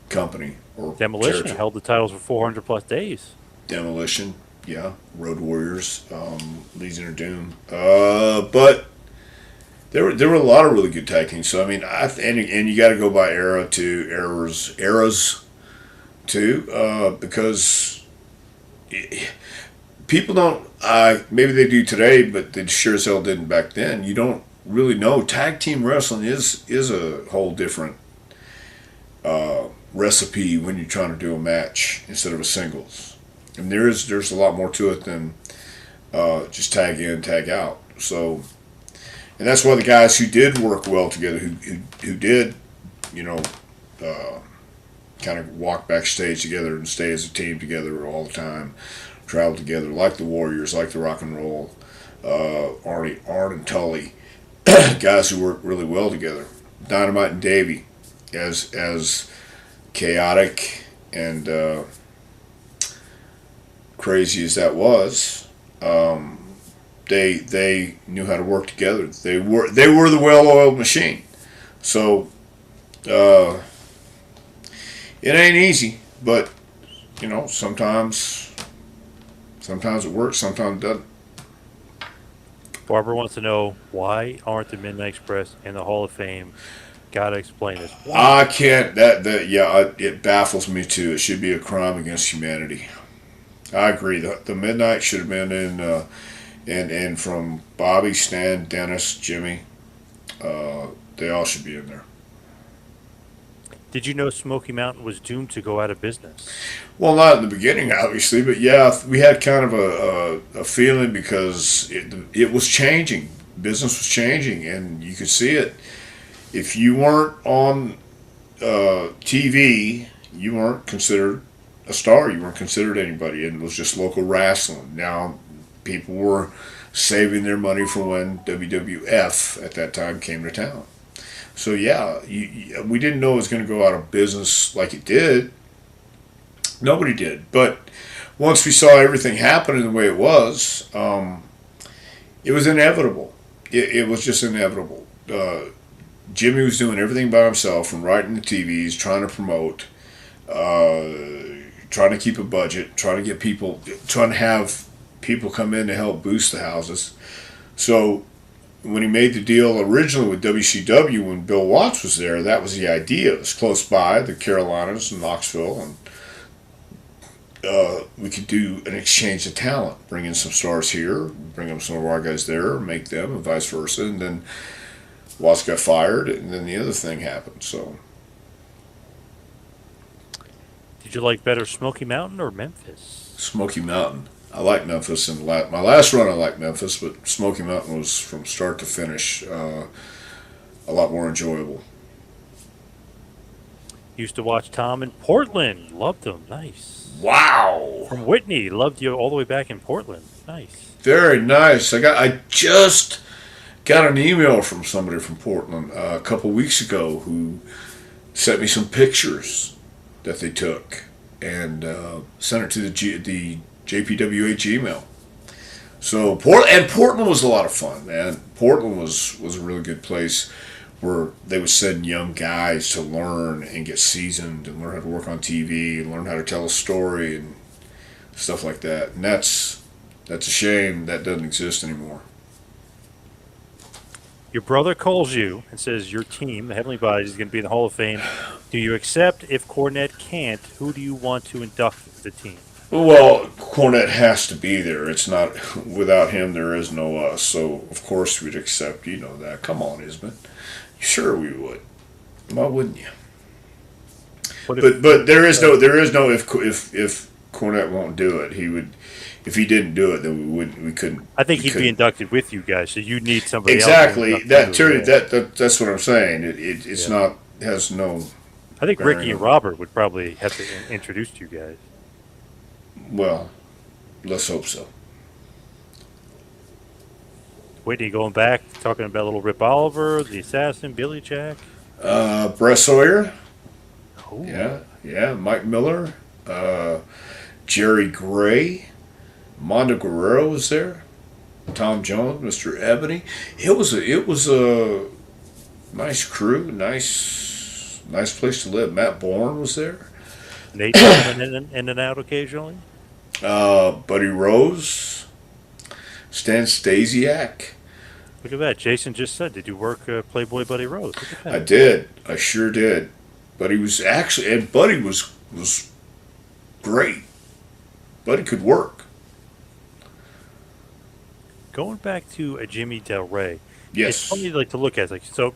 company or Demolition territory. held the titles for 400 plus days. Demolition, yeah, Road Warriors, Legion of Doom, but there were a lot of really good tag teams. So I mean, and you got to go by eras too, because people don't. Maybe they do today, but they sure as hell didn't back then. You don't really know. Tag team wrestling is a whole different recipe when you're trying to do a match instead of a singles. And there's a lot more to it than just tag in, tag out. So, and that's why the guys who did work well together, who did, kind of walk backstage together and stay as a team together all the time, travel together, like the Warriors, like the Rock and Roll, Arn and Tully, guys who work really well together. Dynamite and Davey, as chaotic and crazy as that was, they knew how to work together. They were the well-oiled machine. So it ain't easy, but sometimes it works, sometimes it doesn't. Barbara wants to know, why aren't the Midnight Express in the Hall of Fame? Gotta explain this. I can't. It baffles me too. It should be a crime against humanity. I agree. The Midnight should have been in, and from Bobby, Stan, Dennis, Jimmy, They all should be in there. Did you know Smoky Mountain was doomed to go out of business? Well, not in the beginning, obviously, but yeah, we had kind of a feeling because it was changing. Business was changing, and you could see it. If you weren't on TV, you weren't considered a star. You weren't considered anybody, and it was just local wrestling. Now, people were saving their money for when WWF at that time came to town. So yeah, we didn't know it was going to go out of business like it did. Nobody did. But once we saw everything happening the way it was inevitable. It was just inevitable. Jimmy was doing everything by himself, from writing the TVs, trying to promote, trying to keep a budget, trying to have people come in to help boost the houses. So when he made the deal originally with WCW, when Bill Watts was there, that was the idea. It was close by, the Carolinas and Knoxville, and we could do an exchange of talent, bring in some stars here, bring up some of our guys there, make them, and vice versa. And then Watts got fired, and then the other thing happened. So, Did you like better Smoky Mountain or Memphis? Smoky Mountain. I like Memphis, and my last run I liked Memphis, but Smoky Mountain was from start to finish a lot more enjoyable. Used to watch Tom in Portland. Loved him. Nice. Wow, From Whitney. Loved you all the way back in Portland. Nice. very nice. I just got an email from somebody from Portland a couple weeks ago who sent me some pictures that they took and sent it to the JPWH email. So Portland was a lot of fun, man. Portland was a really good place where they would send young guys to learn and get seasoned and learn how to work on TV and learn how to tell a story and stuff like that. And that's a shame that doesn't exist anymore. Your brother calls you and says your team, the Heavenly Bodies, is going to be in the Hall of Fame. Do you accept? If Cornette can't, who do you want to induct the team? Well, Cornette has to be there. It's not without him. There is no us. So of course we'd accept. You know that. Come on, Isman. Sure we would. Why wouldn't you? But there is no if Cornette won't do it. He would. If he didn't do it, then we couldn't. I think he'd be inducted with you guys, so you need somebody exactly else. Exactly. That's what I'm saying. It's not has no. I think Ricky and Robert would probably have to introduce you guys. Well, let's hope so. Whitney going back, talking about little Rip Oliver, the Assassin, Billy Jack. Brett Sawyer. Oh. Yeah. Mike Miller. Jerry Gray. Mondo Guerrero was there. Tom Jones, Mr. Ebony. It was a nice crew, nice place to live. Matt Bourne was there. Nate coming in and out occasionally. Buddy Rose. Stan Stasiak. Look at that. Jason just said, did you work Playboy Buddy Rose? Look at that. I did. I sure did. Buddy was great. Buddy could work. Going back to Jimmy Del Rey. Yes. It's funny to look at.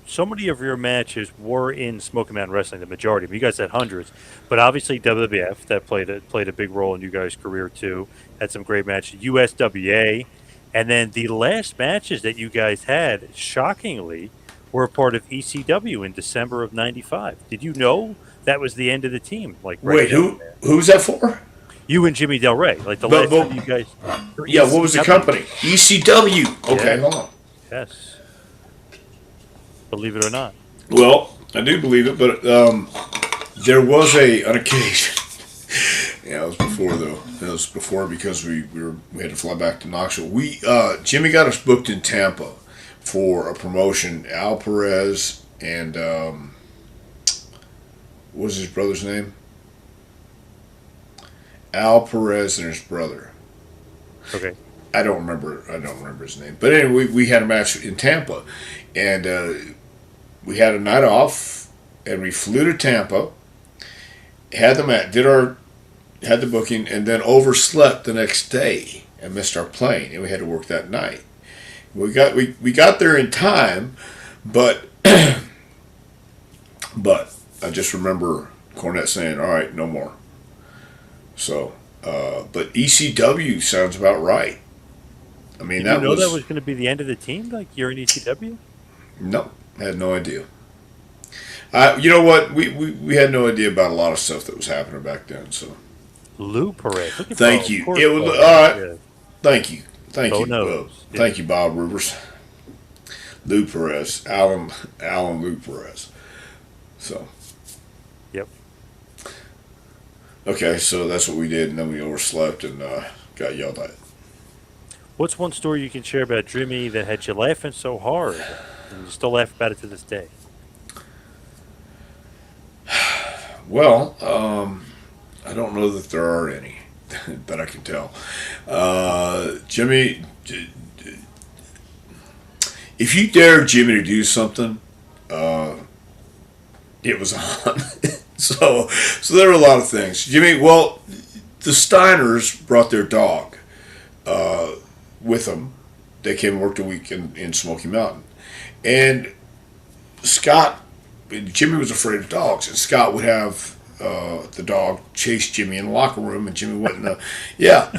So many of your matches were in Smoky Mountain Wrestling, the majority of them. You guys had hundreds. But obviously WWF, that played a big role in you guys' career too. Had some great matches. USWA. And then the last matches that you guys had, shockingly, were a part of ECW in December of '95. Did you know that was the end of the team? Wait, who's that for? You and Jimmy Del Rey. Last time you guys. Yeah, what was the company? ECW. Okay, hold on. Yes. Believe it or not. Well, I do believe it, but there was an occasion. Yeah, it was before though. It was before because we had to fly back to Knoxville. Jimmy got us booked in Tampa for a promotion. Al Perez and what was his brother's name? Al Perez and his brother. Okay. I don't remember his name. But anyway, we had a match in Tampa, and we had a night off, and we flew to Tampa, had the match, had the booking, and then overslept the next day and missed our plane, and we had to work that night. We got there in time, but I just remember Cornette saying, "All right, no more." So, but ECW sounds about right. I mean, Did you that know that was was going to be the end of the team? Like you're in ECW? no, had no idea. You know what? We had no idea about a lot of stuff that was happening back then. So, Lou Perez. Look at Bo. thank Of you. course, It was Bo knows. all right. Yeah, Thank you. Thank Bo you. knows. Yeah. Thank you, Bob Rivers, Lou Perez, Alan Lou Perez. So, Yep. okay, so that's what we did, and then we overslept and got yelled at. What's one story you can share about Jimmy that had you laughing so hard, and you still laugh about it to this day? Well, I don't know that there are any that I can tell. Jimmy, if you dare Jimmy to do something, it was on. So there were a lot of things. Jimmy, well, the Steiners brought their dog with them. They came and worked a week in Smoky Mountain, and Scott, Jimmy was afraid of dogs, and Scott would have the dog chase Jimmy in the locker room, and Jimmy went in the yeah,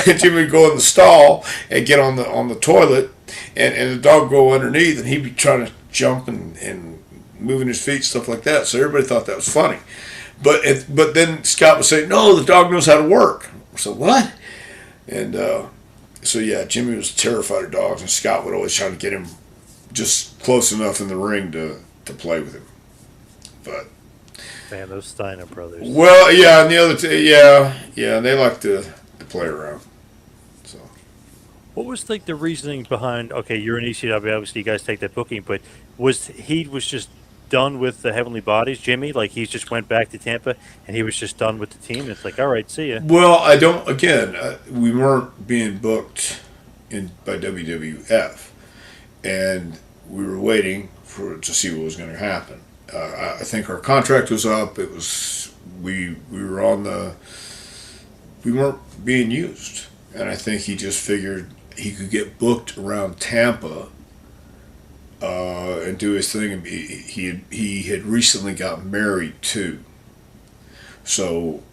and Jimmy would go in the stall and get on the toilet, and the dog would go underneath, and he'd be trying to jump and moving his feet, stuff like that. So everybody thought that was funny, but then Scott would say, "No, the dog knows how to work." So what? And so yeah, Jimmy was terrified of dogs, and Scott would always try to get him just close enough in the ring to play with him. But Man, those Steiner brothers. well, yeah, and the other yeah, they like to play around. So What was like the reasoning behind? Okay, you're in ECW. Obviously, you guys take that booking, but was just done with the Heavenly Bodies, Jimmy? Like he just went back to Tampa and he was just done with the team. And it's like, all right, see ya. well, I don't. Again, we weren't being booked in by WWF, and we were waiting to see what was going to happen. I think our contract was up. It was we were on the we weren't being used, and I think he just figured he could get booked around Tampa and do his thing. And he had recently got married too, so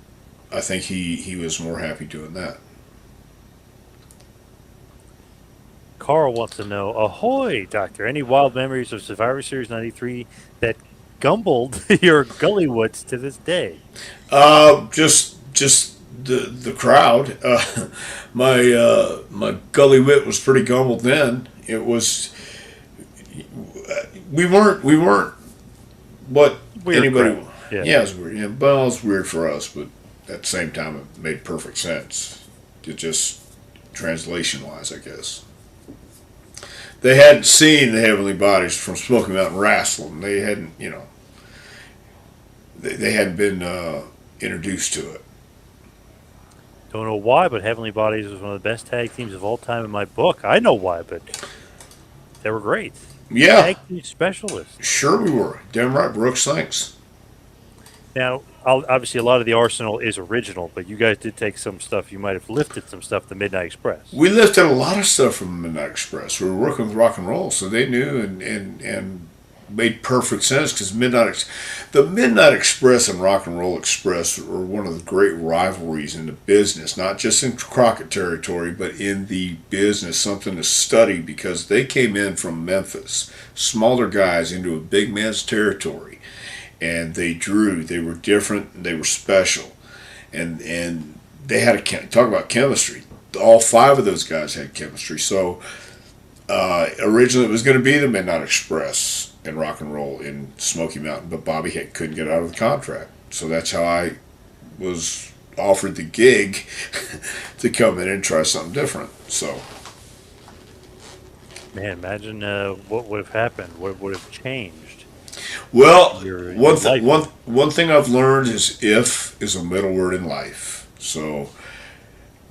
I think he was more happy doing that. Carl wants to know, ahoy, Doctor, any wild memories of Survivor Series 93 that gumbled your gullywoods to this day? Just the crowd. My gully wit was pretty gumbled then. It was we weren't what Weird anybody. crowd. Yeah. Yeah, it was weird. Yeah, well, it was weird for us, but at the same time, it made perfect sense. It just translation wise, I guess. They hadn't seen the Heavenly Bodies from Smoky Mountain Wrestling. They hadn't, they hadn't been introduced to it. Don't know why, but Heavenly Bodies was one of the best tag teams of all time in my book. I know why, but they were great. Yeah, Tag team specialists. sure we were. Damn right, Brooks. Thanks. Now, obviously, a lot of the arsenal is original, but you guys did take some stuff. You might have lifted some stuff to Midnight Express. We lifted a lot of stuff from Midnight Express. We were working with rock and roll, so they knew and made perfect sense because the Midnight Express and Rock and Roll Express were one of the great rivalries in the business, not just in Crockett territory, but in the business, something to study because they came in from Memphis, smaller guys into a big man's territory, and they were different, they were special, and they had talk about chemistry. All five of those guys had chemistry, so originally it was going to be the Midnight Express and Rock and Roll in Smoky Mountain, but Bobby couldn't get out of the contract. So that's how I was offered the gig to come in and try something different. So, Man, imagine what would have happened, what would have changed well, your one life. one thing I've learned is if is a middle word in life. So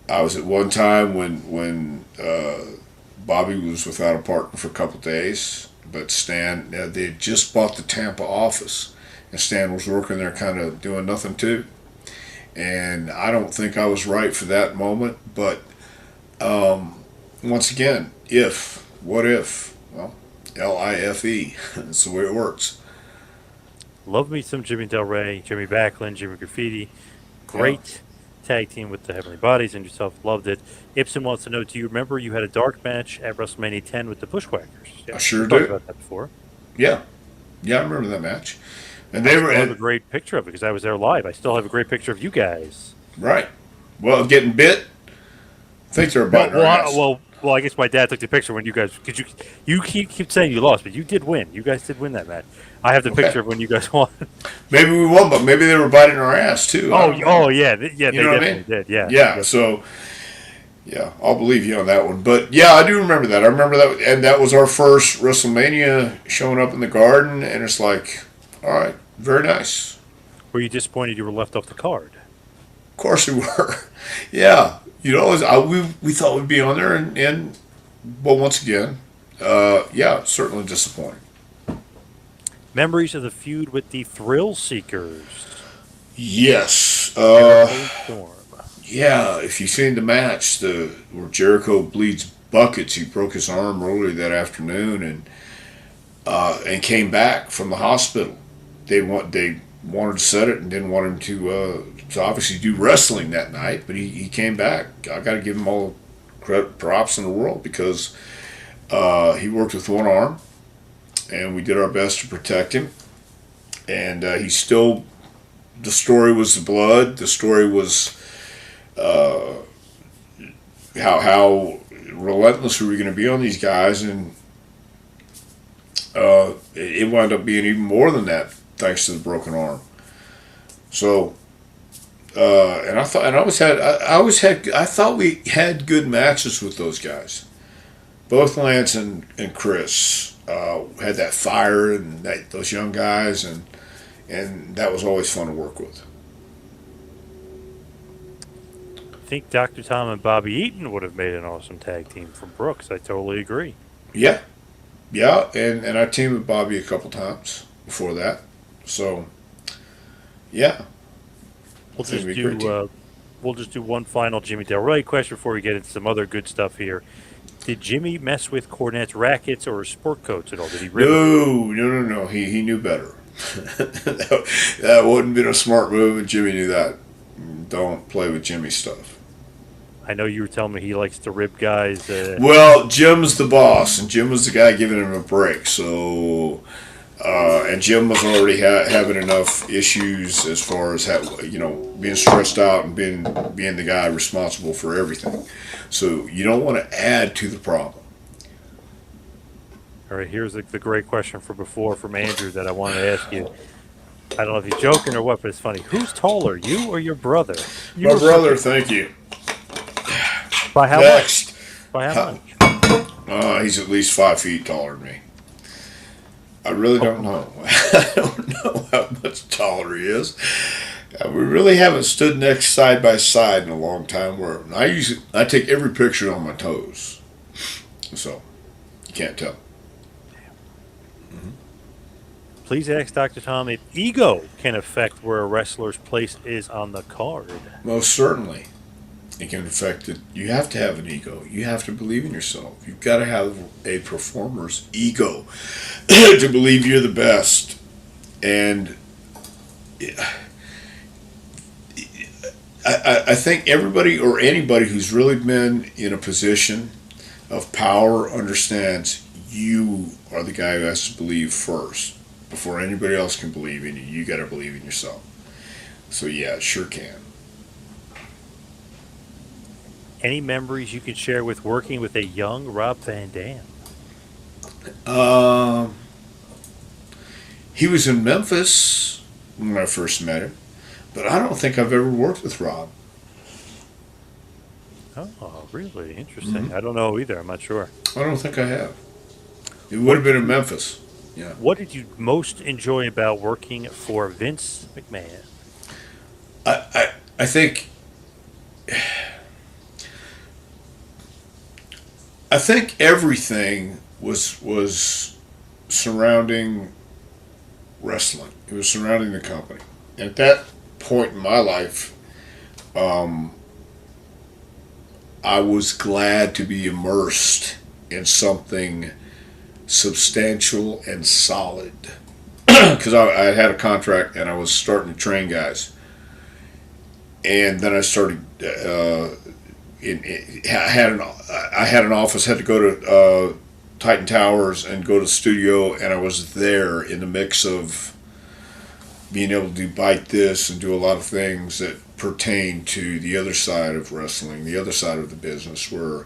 I was at one time when Bobby was without a partner for a couple of days, but Stan, they had just bought the Tampa office, and Stan was working there kind of doing nothing too. And I don't think I was right for that moment, but once again, what if? Well, LIFE, that's the way it works. Love me some Jimmy Del Rey, Jimmy Backlund, Jimmy Graffiti. Yeah, Great tag team with the Heavenly Bodies and yourself. Loved it. Ibsen wants to know, do you remember you had a dark match at WrestleMania 10 with the Bushwhackers? I Yeah, sure we've talked do. about that before. Yeah, yeah, I remember that match. And I they were still have a and, great picture of it because I was there live. I still have a great picture of you guys. right. Well, getting bit. I think they were No, biting our ass. I guess my dad took the picture when you guys, because you keep saying you lost, but you did win. You guys did win that match. I have the Okay, picture of when you guys won. maybe we won, but maybe they were biting our ass too. I don't know. Yeah, yeah, You they know what I mean? definitely did. Yeah, Yeah. yep. So yeah, I'll believe you on that one. But yeah, I do remember that. I remember that, and that was our first WrestleMania showing up in the Garden, and it's like, all right, very nice. Were you disappointed you were left off the card? Of course we were. Yeah, we thought we'd be on there, and well, once again, yeah, certainly disappointing. Memories of the feud with the Thrill Seekers. Yes. Jericho Storm. Yeah, if you've seen the match, the where Jericho bleeds buckets, he broke his arm earlier that afternoon, and came back from the hospital. They wanted to set it and didn't want him to obviously do wrestling that night, but he came back. I got to give him all credit, props in the world because he worked with one arm, and we did our best to protect him. And he still, the story was the blood. The story was how relentless we were going to be on these guys, and it wound up being even more than that thanks to the broken arm. So, and I thought we had good matches with those guys. Both Lance and Chris had that fire and those young guys, and that was always fun to work with. I think Dr. Tom and Bobby Eaton would have made an awesome tag team from Brooks. I totally agree. Yeah, yeah, and I teamed with Bobby a couple times before that. So, yeah, I We'll think just it'd be a great team. we'll just do one final Jimmy Del Rey question before we get into some other good stuff here. Did Jimmy mess with Cornette's rackets or his sport coats at all? Did he rip them? No. He knew better. That wouldn't been a smart move, and Jimmy knew that. Don't play with Jimmy stuff. I know you were telling me he likes to rib guys. Well, Jim's the boss, and Jim was the guy giving him a break. So, and Jim was already having enough issues as far as being stressed out and being the guy responsible for everything. So you don't want to add to the problem. All right, here's the great question from Andrew that I wanted to ask you. I don't know if he's joking or what, but it's funny. Who's taller, you or your brother? You My or brother, thank you. by how Next, much? By how much? he's at least 5 feet taller than me. I really don't know. I don't know how much taller he is. We really haven't stood next side by side in a long time. Where I take every picture on my toes, so you can't tell. Please ask Dr. Tom if ego can affect where a wrestler's place is on the card. Most certainly, it can affect it. You have to have an ego. You have to believe in yourself. You've got to have a performer's ego to believe you're the best. And I think everybody or anybody who's really been in a position of power understands you are the guy who has to believe first. Before anybody else can believe in you, you got to believe in yourself. So yeah, it sure can. Any memories you can share with working with a young Rob Van Dam? Um, he was in Memphis when I first met him, but I don't think I've ever worked with Rob. Oh, really? Interesting. Hmm. I don't know either. I'm not sure. I don't think I have. It would have been in Memphis. Yeah. What did you most enjoy about working for Vince McMahon? I think everything was surrounding wrestling. It was surrounding the company. At that point in my life, I was glad to be immersed in something substantial and solid. because I had a contract and I was starting to train guys, and then I started. I had an office. Had to go to Titan Towers and go to the studio, and I was there in the mix of being able to bite this and do a lot of things that pertain to the other side of wrestling, the other side of the business, where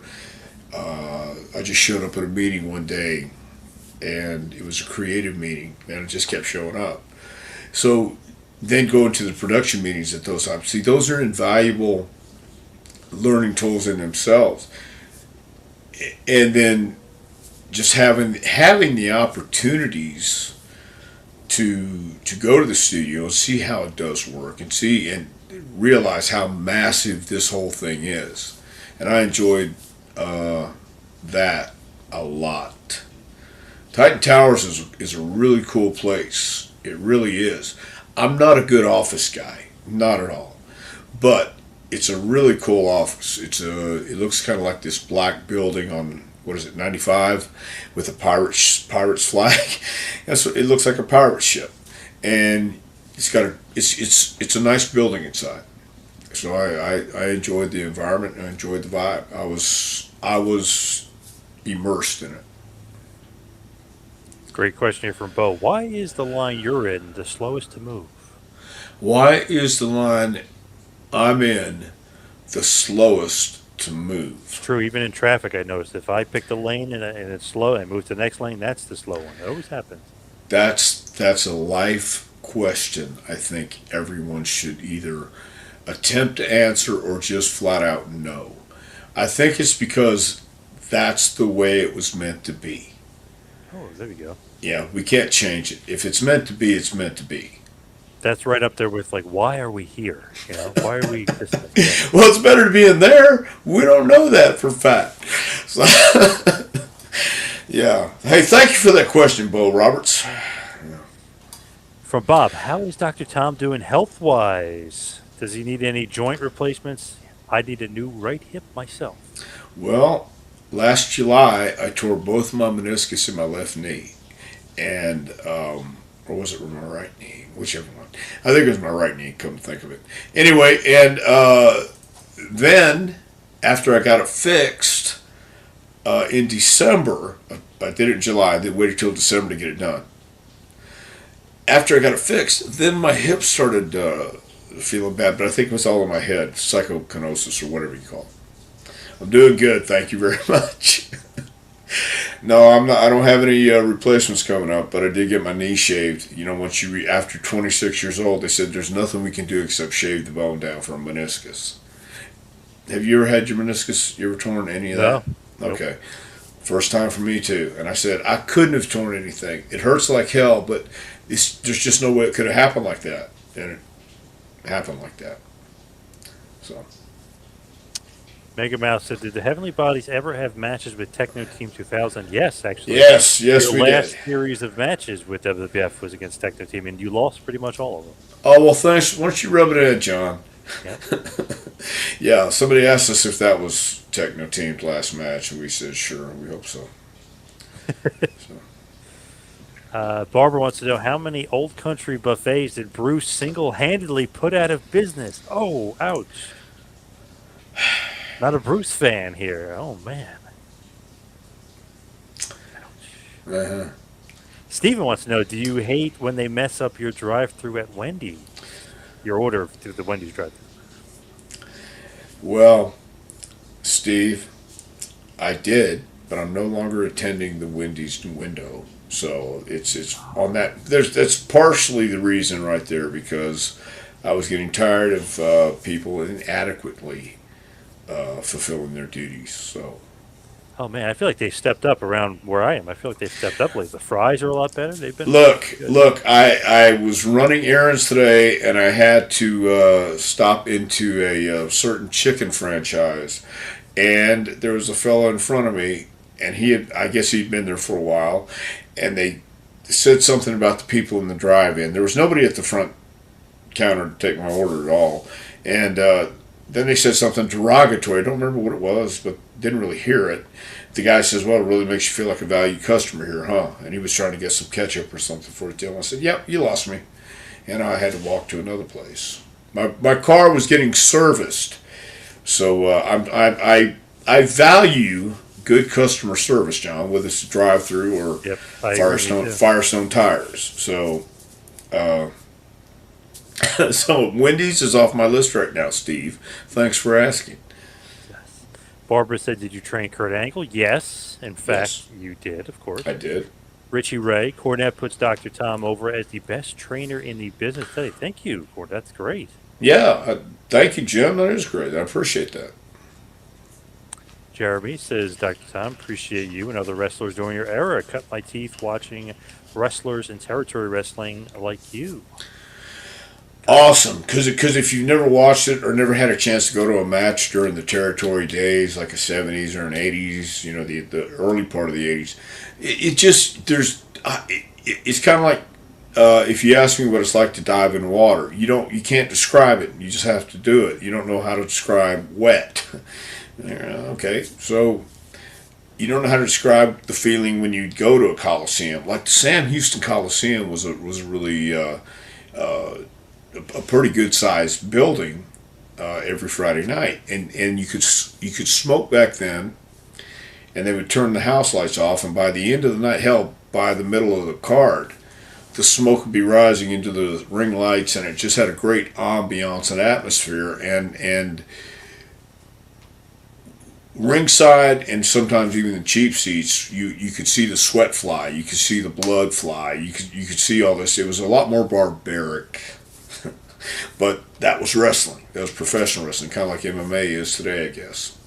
I just showed up at a meeting one day, and it was a creative meeting, and it just kept showing up. So then going to the production meetings at those times. See, those are invaluable learning tools in themselves. And then just having the opportunities to go to the studio and see how it does work and see and realize how massive this whole thing is. And I enjoyed that a lot. Titan Towers is a really cool place. It really is. I'm not a good office guy, not at all, but it's a really cool office. It looks kind of like this black building on, what is it, 95, with a pirate's flag. That's what, it looks like a pirate ship, and it's a nice building inside. So I enjoyed the environment and I enjoyed the vibe. I was immersed in it. Great question here from Bo. Why is the line you're in the slowest to move? Why is the line I'm in the slowest to It's move? true. Even in traffic, I noticed if I pick the lane and it's slow and I move to the next lane, that's the slow one. It always happens. That's a life question. I think everyone should either attempt to answer or just flat out no. I think it's because that's the way it was meant to be. Oh, there we go. Yeah, we can't change it. If it's meant to be, it's meant to be. That's right up there with like, why are we here? You know, why are we just yeah. Well, it's better to be in there. We don't know that for a fact. So, yeah. Hey, thank you for that question, Bo Roberts. From Bob, how is Dr. Tom doing health wise? Does he need any joint replacements? I need a new right hip myself. Well, last July, I tore both my meniscus in my left knee. And, or was it my right knee? Whichever one. I think it was my right knee, come to think of it. Anyway, and then, after I got it fixed in December, I did it in July, I did wait until December to get it done. After I got it fixed, then my hip started feeling bad, but I think it was all in my head, psychokinesis or whatever you call it. I'm doing good, thank you very much. No, I'm not. I don't have any replacements coming up, but I did get my knee shaved. You know, once after 26 years old, they said there's nothing we can do except shave the bone down from a meniscus. Have you ever had your meniscus? You ever torn any of that? No. Okay. Nope. First time for me too. And I said I couldn't have torn anything. It hurts like hell, but there's just no way it could have happened like that. And it happened like that. So. Mega Mouse said, did the Heavenly Bodies ever have matches with Techno Team 2000? Yes, actually. Yes, we did. Your last series of matches with WWF was against Techno Team, and you lost pretty much all of them. Oh, well, thanks. Why don't you rub it in, John? Yep. Yeah, somebody asked us if that was Techno Team's last match, and we said, sure, we hope so. Barbara wants to know, how many Old Country buffets did Bruce single-handedly put out of business? Oh, ouch. Not a Bruce fan here. Oh, man. Ouch. Uh-huh. Steven wants to know, do you hate when they mess up your drive-thru at Wendy's? Your order through the Wendy's drive-thru. Well, Steve, I did, but I'm no longer attending the Wendy's window. So it's on that. That's partially the reason right there, because I was getting tired of people inadequately fulfilling their duties. So. Oh man, I feel like they stepped up around where I am. I feel like they've stepped up lately. The fries are a lot better. They've been look. I was running errands today, and I had to stop into a certain chicken franchise, and there was a fellow in front of me, and I guess he'd been there for a while, and they said something about the people in the drive-in. There was nobody at the front counter to take my order at all, and then they said something derogatory. I don't remember what it was, but didn't really hear it. The guy says, "Well, it really makes you feel like a valued customer here, huh?" And he was trying to get some ketchup or something for his deal. I said, "Yep, you lost me," and I had to walk to another place. My car was getting serviced, so I value good customer service, John, whether it's a drive-through or Yep, I agree. Firestone tires. So. So Wendy's is off my list right now, Steve. Thanks for asking. Yes. Barbara said, "Did you train Kurt Angle?" Yes, in fact, Yes, you did, of course. I did. Richie Ray, Cornette puts Dr. Tom over as the best trainer in the business today. Thank you, Cornette. That's great. Yeah, thank you, Jim. That is great. I appreciate that. Jeremy says, "Dr. Tom, appreciate you and other wrestlers during your era. Cut my teeth watching wrestlers in territory wrestling like you." Awesome, because if you've never watched it or never had a chance to go to a match during the territory days, like a '70s or an '80s, the early part of the '80s, it just it's kind of like if you ask me what it's like to dive in water, you can't describe it. You just have to do it. You don't know how to describe wet. Okay, so you don't know how to describe the feeling when you go to a coliseum. Like the Sam Houston Coliseum was a really a pretty good sized building every Friday night, and you could smoke back then, and they would turn the house lights off, and by the end of the night, hell, by the middle of the card, the smoke would be rising into the ring lights, and it just had a great ambiance and atmosphere, and ringside and sometimes even the cheap seats, you could see the sweat fly, you could see the blood fly, you could see all this. It was a lot more barbaric, but that was wrestling. That was professional wrestling, kind of like MMA is today, I guess.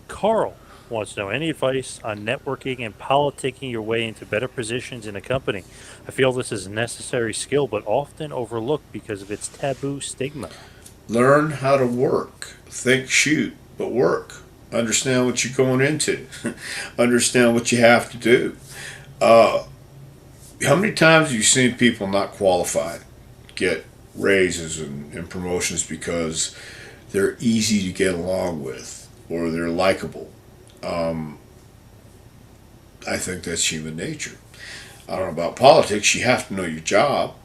Carl wants to know any advice on networking and politicking your way into better positions in a company. I feel this is a necessary skill, but often overlooked because of its taboo stigma. Learn how to work. Think, shoot, but work. Understand what you're going into. Understand what you have to do. How many times have you seen people not qualified get raises and promotions because they're easy to get along with or they're likable? I think that's human nature. I don't know about politics. You have to know your job,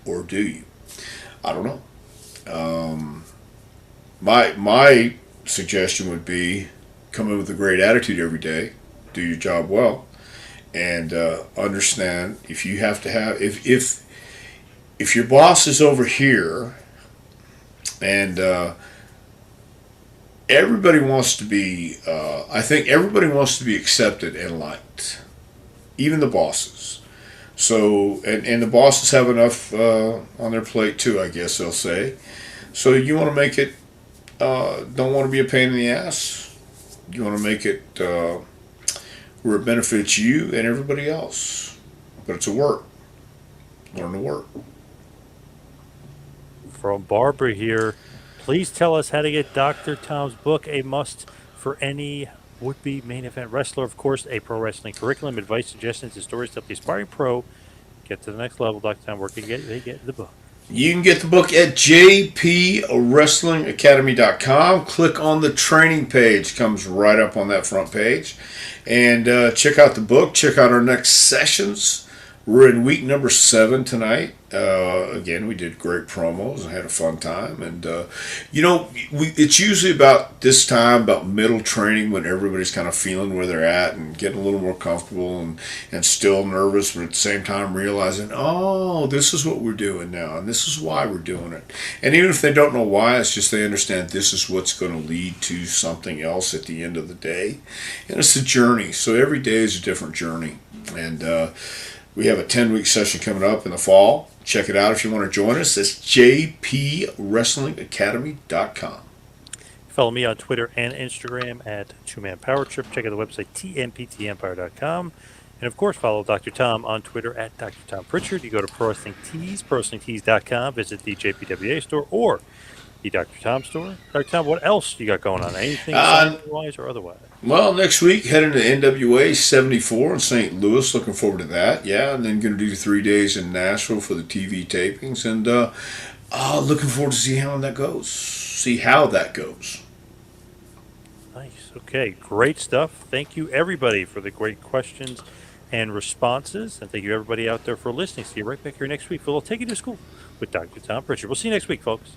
or do you? I don't know. My suggestion would be come in with a great attitude every day, do your job well, and understand if you have to have if your boss is over here and everybody wants to be I think everybody wants to be accepted and liked, even the bosses. So and the bosses have enough on their plate too, I guess they'll say. So you want to make it don't want to be a pain in the ass. You want to make it where it benefits you and everybody else. But it's a work. Learn to work. From Barbara here, please tell us how to get Dr. Tom's book, a must for any would-be main event wrestler. Of course, a pro wrestling curriculum, advice, suggestions, and stories to help the aspiring pro get to the next level. Dr. Tom, where can they get the book? You can get the book at jpwrestlingacademy.com. Click on the training page. Comes right up on that front page. And check out the book. Check out our next sessions. We're in week number 7 tonight. Again, we did great promos and had a fun time. And, it's usually about this time, about middle training, when everybody's kind of feeling where they're at and getting a little more comfortable and still nervous, but at the same time realizing, oh, this is what we're doing now, and this is why we're doing it. And even if they don't know why, it's just they understand this is what's going to lead to something else at the end of the day. And it's a journey. So every day is a different journey. And we have a 10-week session coming up in the fall. Check it out if you want to join us. It's jpwrestlingacademy.com. Follow me on Twitter and Instagram at 2Man Power Trip. Check out the website tmptempire.com. And, of course, follow Dr. Tom on Twitter at Dr. Tom Prichard. You go to Pro Wrestling Tees, ProWrestlingTees.com, visit the JPWA store or the Dr. Tom store. Dr. Tom, what else you got going on? Anything wise or otherwise? Well, next week, heading to NWA 74 in St. Louis. Looking forward to that. Yeah, and then going to do 3 days in Nashville for the TV tapings. And Looking forward to see how that goes. See how that goes. Nice. Okay, great stuff. Thank you, everybody, for the great questions and responses. And thank you, everybody out there, for listening. See you right back here next week for a little Take You to School with Dr. Tom Prichard. We'll see you next week, folks.